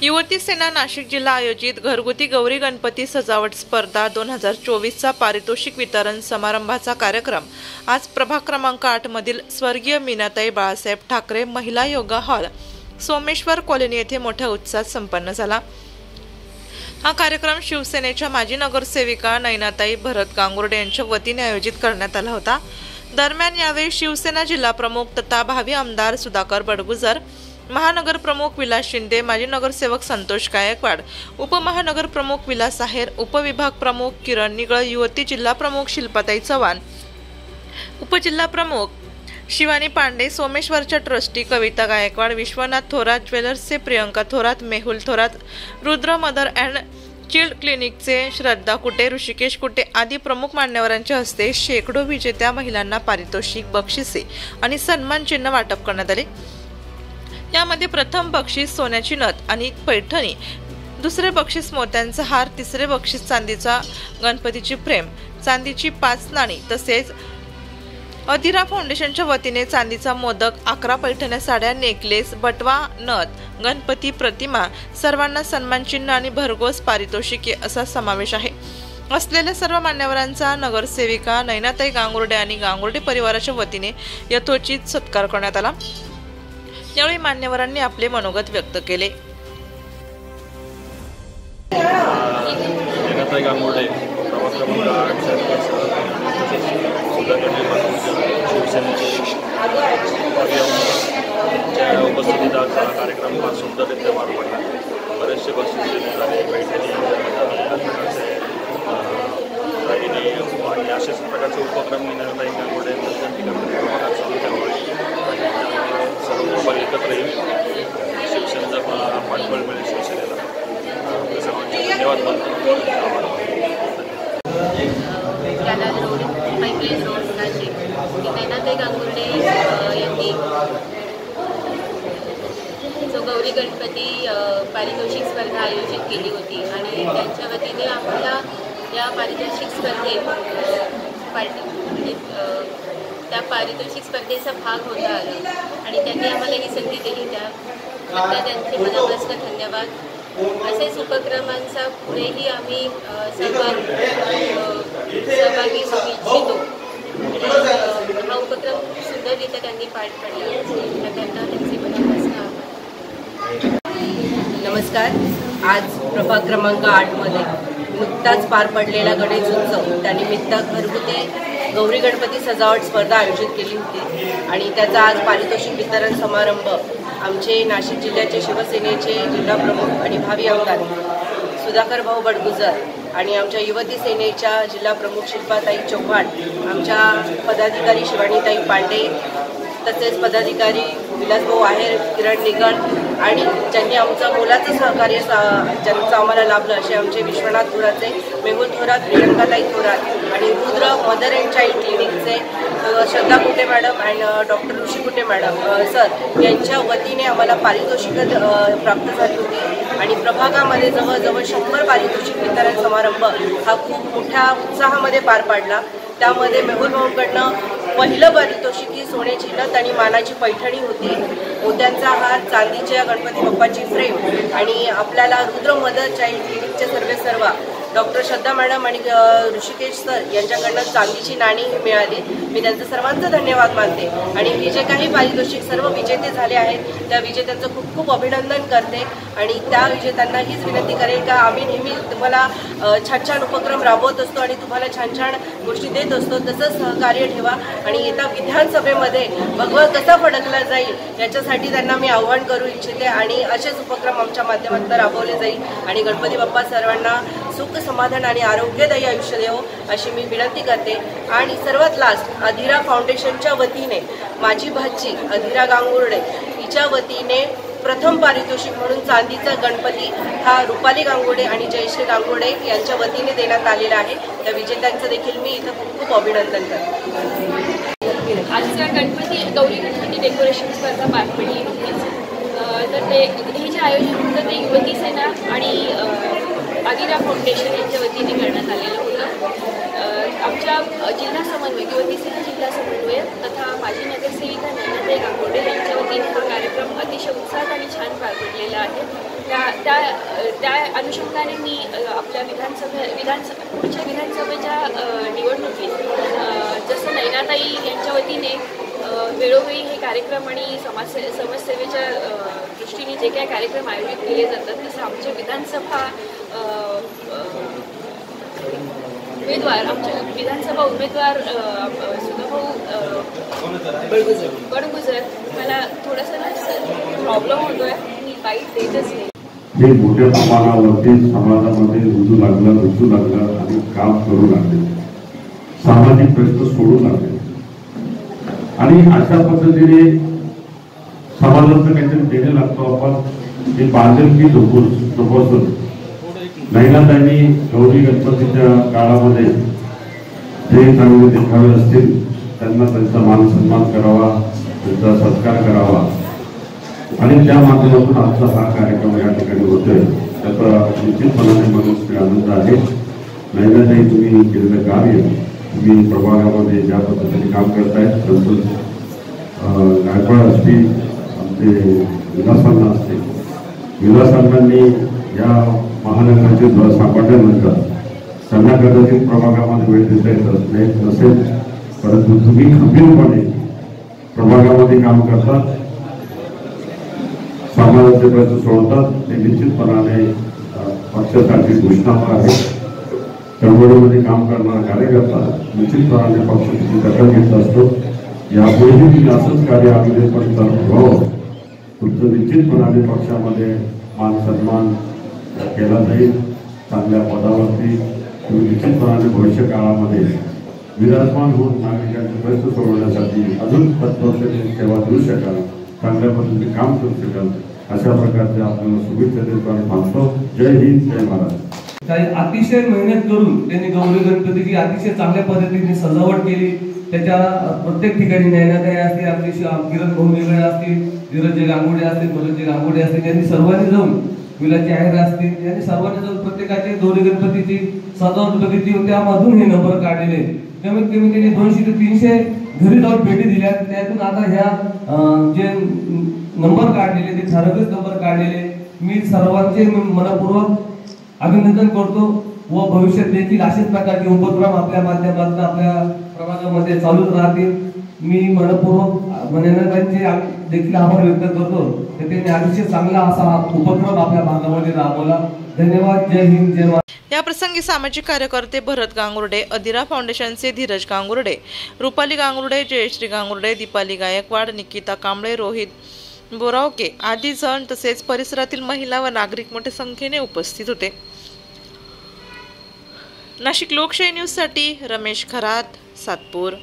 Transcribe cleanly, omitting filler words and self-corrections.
युवती सेना नाशिक जिल्हा आयोजित घरगुती गौरी गणपती सजावट स्पर्धा 2024चा पारितोषिक वितरण समारंभाचा कार्यक्रम आज प्रभाग क्रमांक 8 मधील स्वर्गीय मीनाताई बाळासाहेब ठाकरे महिला योगा हॉल सोमेश्वर कॉलनी येथे मोठ्या उत्साहात संपन्न झाला। हा कार्यक्रम शिवसेनेच्या माजी नगरसेविका नयनाताई भरत गांगुर्डे यांच्या वतीने आयोजित करण्यात आला होता। दरम्यान यावेळी शिवसेना जिल्हा प्रमुख तथा भावी आमदार सुधाकर बडगुजर, महानगर प्रमुख विलास शिंदे, माजी नगरसेवक संतोष गायकवाड, उपमहानगर प्रमुख विलास आहेर, उपविभाग प्रमुख किरण निगळ, युवती जिल्हा प्रमुख शिल्पाताई चव्हाण, उपजिल्हा प्रमुख शिवानी पांडे, सोमेश्वरच्या ट्रस्टी कविता गायकवाड, विश्वनाथ थोरात, ज्वेलर्सचे Priyanka Thorat, Mehul Thorat, Rudra mother and child क्लिनिकचे श्रद्धा कुटे, ऋषिकेश कुटे आदी प्रमुख मान्यवरांच्या हस्ते शेकडो विजेत्या महिलांना पारितोषिक, बक्षिसे आणि सन्मान चिन्ह वाटप करण्यात आले। यामध्ये प्रथम बक्षीस सोन्याची नथ आणि पैठणी, दुसरे बक्षीस मोत्यांचा हार, तिसरे बक्षीस चांदीचा गणपतीची फ्रेम, चांदीची 5 नाणी तसेच अधिरा फाउंडेशनच्या वतीने चांदीचा मोदक, 11 पैठण्या साड्या, नेकलेस, बटवा, नथ, गणपती प्रतिमा, सर्वांना सन्मान चिन्ह आणि भरघोस पारितोषिके असा समावेश आहे। असलेल्या सर्व मान्यवरांचा नगरसेविका नयनाताई गांगुर्डे आणि गांगुर्डे परिवाराच्या वतीने यथोचित सत्कार करण्यात आला। यावेळी मान्यवरांनी आपले मनोगत व्यक्त केले। नयनाताई गांगुर्डे प्रभाग क्रमांक 8 उपस्थितीत आज हा कार्यक्रम फार सुंदररित्या पार पडला। बरेचसे बक्षीस देण्यात आले, पैठणी आणि अशाच प्रकारचे उपक्रम नयनाताई गांगुर्डे प्रभागात चालू ठेवावे आणि सर्व एकत्र येईल, शिवसेनेचा पाठबळ मिळेल शिवसेनेला। सर्वांचे धन्यवाद मानतो। नयनाताई गांगुर्डे यांनी जो गौरी गणपती पारितोषिक स्पर्धा आयोजित केली होती आणि त्यांच्या वतीने आम्हाला या पारितोषिक स्पर्धेत त्या पारितोषिक स्पर्धेचा भाग होता आला आणि त्यांनी आम्हाला ही संधी दिली, त्याबद्दल त्यांचे मनापासून धन्यवाद। असेच उपक्रमांचा पुढेही आम्ही सहभागी होऊ इच्छितो। हा उपक्रम खूप सुंदररित्या त्यांनी पार पाडला, त्याकरता त्यांचे मनापासून आभार। नमस्कार। आज प्रभाग क्रमांक 8 मध्ये नुकताच पार पडलेला गणेशोत्सव त्यानिमित्त घरगुती गौरी गणपती सजावट स्पर्धा आयोजित केली होती आणि त्याचा आज पारितोषिक वितरण समारंभ आमचे नाशिक जिल्ह्याचे शिवसेनेचे जिल्हा प्रमुख आणि भावी आमदार सुधाकर भाऊ बडगुजर आणि आमच्या युवती सेनेच्या जिल्हा प्रमुख शिल्पाताई चव्हाण, आमच्या पदाधिकारी शिवानीताई पांडे, तसेच पदाधिकारी विलासभाऊ आहेर, किरण निगळ आणि ज्यांनी आमचं मोलाचं सहकार्य ज्यांचं आम्हाला लाभलं असे आमचे विश्वनाथ थोरातचे, मेहुल थोरात, प्रियंकाताई थोरात आणि रुद्र मदर अँड चाइल्ड क्लिनिकचे Shraddha Kute madam and doctor Rishi Kute madam sir यांच्या वतीने आम्हाला पारितोषिक प्राप्त झाली होती आणि प्रभागामध्ये जवळजवळ 100 पारितोषिक वितरण समारंभ हा खूप मोठ्या उत्साहामध्ये पार पाडला। त्यामध्ये मेहुल भाऊंकडनं पहिलं पारितोषिक ही सोन्याची नथ आणि मानाची पैठणी होती, मोत्यांचा हार, चांदीच्या गणपती बाप्पाची फ्रेम आणि आपल्याला रुद्र मदर चाइल्ड क्लिनिकचे सर्व डॉक्टर श्रद्धा मॅडम आणि ऋषिकेश सर यांच्याकडनं चांदीची नाणी मिळाली। मी त्यांचं सर्वांचं धन्यवाद मानते आणि हे जे काही पारितोषिक सर्व विजेते झाले आहेत त्या विजेत्यांचं खूप खूप अभिनंदन करते आणि त्या विजेत्यांना हीच विनंती करेल का आम्ही नेहमी तुम्हाला छान छान उपक्रम राबवत असतो आणि तुम्हाला छान छान गोष्टी देत असतो, तसंच सहकार्य ठेवा आणि येत्या विधानसभेमध्ये भगवा कसा फडकला जाईल याच्यासाठी त्यांना मी आव्हान करू इच्छिते आणि असेच उपक्रम आमच्या माध्यमातून राबवले जाईल आणि गणपती बाप्पा सर्वांना सुख, समाधान आणि आरोग्यदायी आयुष्य देवो अशी मी विनंती करते। आणि सर्वात लास्ट अधिरा फाउंडेशनच्या वतीने माझी भाची अधिरा गांगुर्डे हिच्या वतीने प्रथम पारितोषिक म्हणून चांदीचा गणपती हा रुपाली गांगुर्डे आणि जयश्री गांगुर्डे यांच्या वतीने देण्यात आलेला आहे। त्या विजेत्यांचं देखील मी इथं खूप खूप अभिनंदन करते। आजचा गौरी गणपती डेकोरेशन स्पर्धा पार पडली होती, तर हे जे आयोजन होतं ते युवती सेना आणि अधिरा फाउंडेशन यांच्या वतीने करण्यात आलेलं होतं। आमच्या जिल्हा समन्वयक, युवती सेना जिल्हा समन्वयक तथा माजी नगरसेविका नयनाताई गांगुर्डे यांच्या वतीने हा कार्यक्रम अतिशय उत्साहात आणि छान पार पडलेला आहे। त्या अनुषंगाने मी आपल्या पुढच्या विधानसभेच्या निवडणुकीत जसं नैनाताई यांच्या वतीने वेळोवेळी हे कार्यक्रम आणि समाजसेवेच्या दृष्टीने जे काही कार्यक्रम आयोजित केले जातात तसं आमच्या विधानसभा उमेदवार सुधाभाऊ बडगुजर मला थोडासा प्रॉब्लेम होतोय, मी बाईट देतच नाही. हे मोठ्या प्रमाणावरती समाजामध्ये रुजू लागलं आणि काम करू लागले, सामाजिक प्रश्न सोडू लागले आणि अशा पद्धतीने समाजाचं काहीतरी देणे लागतो आपण. हे बांधिलकी जोपासून नैनाताईंनी गौरी गणपतीच्या काळामध्ये जे चांगले देखावे असतील त्यांना त्यांचा मान सन्मान करावा, त्यांचा सत्कार करावा आणि त्या माध्यमातून आजचा हा कार्यक्रम या ठिकाणी होतोय. त्याचा निश्चितपणाने मला आनंद आहे. नैनाताई, तुम्ही केलेलं कार्य, तुम्ही प्रभागामध्ये ज्या पद्धतीने काम करतायत, संतोष गायकवाड असतील, आमचे विलासांना असतील, विलासांनी या महानगराचे द्वार सापडल्यानंतर त्यांना कदाचित प्रभागामध्ये वेळ देता येत नसेल, परंतु तुम्ही खंबीरपणे प्रभागामध्ये काम करतात, समाजाचे प्रश्न सोडतात. ते निश्चितपणाने पक्षासाठी घोषणावर आहे. चळवळीमध्ये काम करणारा कार्यकर्ता निश्चितपणाने पक्षाची दखल घेत असतो. यापुढेही तुम्ही असंच कार्य अभिनेतपणे चालू व्हावं. तुमचं निश्चितपणाने पक्षामध्ये मान सन्मान केला जाईल. चांगल्या पदावरती तुम्ही निश्चितपणाने भविष्य काळामध्ये विराजमान होऊन नागरिकांचे प्रश्न सोडवण्यासाठी अजून तत्परतेने सेवा देऊ शकाल, चांगल्या पद्धतीने काम करू शकाल, अशा प्रकारचे आपल्याला शुभेच्छा देतो आणि मानतो. जय हिंद, जय महाराष्ट्र. काही अतिशय मेहनत करून त्यांनी गौरी गणपतीची अतिशय चांगल्या पद्धतीने सजावट केली. त्याच्या प्रत्येक ठिकाणी नैनाताई असतील, आपली किरण भोंगले असतील, धीरज गांगुडे असतील, मनोज गांगुडे असतील, यांनी सर्वांनी जाऊन विलाची आहेर असतील, यांनी सर्वांनी जाऊन प्रत्येकाचे गौरी गणपतीची सजावट बघितली. त्यामधून हे नंबर काढलेले कमीत कमी त्यांनी 200 ते 300 घरी जाऊन भेटी दिल्या. त्यातून आता ह्या जे नंबर काढलेले ते ठराविक नंबर काढलेले मी सर्वांचे मनपूर्वक अभिनंदन करतो व भविष्यात देखील अशाच प्रकारचे उपक्रम आपल्या माध्यमातून आपल्या प्रभागामध्ये चालूच राहतील. मी मनपूर्वक नैनाताईंचे देखील आभार व्यक्त करतो की त्यांनी अतिशय चांगला असा उपक्रम आपल्या भागामध्ये राबवला. धन्यवाद. जय हिंद, जय महाराष्ट्र. या प्रसंगी सामाजिक कार्यकर्ते भरत गांगुर्डे, अदिरा फाउंडेशनचे धीरज गांगुर्डे, रुपाली गांगुर्डे, जयश्री गांगुर्डे, दीपाली गायकवाड, निकिता कांबळे, रोहित बोरावके आदी जण तसेच परिसरातील महिला व नागरिक मोठ्या संख्येने उपस्थित होते. नाशिक लोकशाही न्यूज साठी रमेश खरात, सातपूर.